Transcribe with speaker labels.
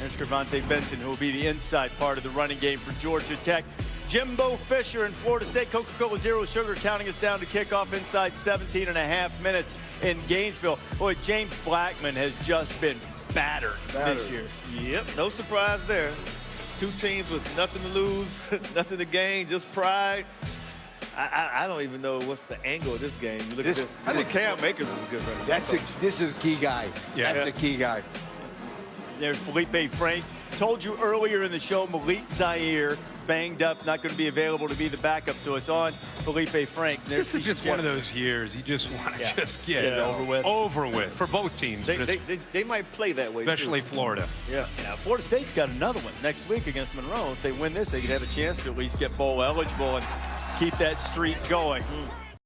Speaker 1: There's Gervonta Benson, who will be the inside part of the running game for Georgia Tech. Jimbo Fisher in Florida State. Coca-Cola Zero Sugar counting us down to kickoff inside 17.5 minutes in Gainesville. Boy, James Blackman has just been battered this year.
Speaker 2: Yep, no surprise there. Two teams with nothing to lose, nothing to gain, just pride. I don't even know what's the angle of this game. You look at this. I think Cam Akers is a good runner.
Speaker 3: This is a key guy.
Speaker 2: Yeah.
Speaker 3: That's a key guy.
Speaker 1: There's Felipe Franks. Told you earlier in the show, Malik Zaire banged up, not going to be available to be the backup, so it's on Felipe Franks.
Speaker 4: This is just one of those years you just want to just get it over with for both teams.
Speaker 2: They might play that way,
Speaker 4: especially
Speaker 2: too.
Speaker 4: Florida.
Speaker 1: Yeah. Florida State's got another one next week against Monroe. If they win this, they could have a chance to at least get bowl eligible and keep that streak going.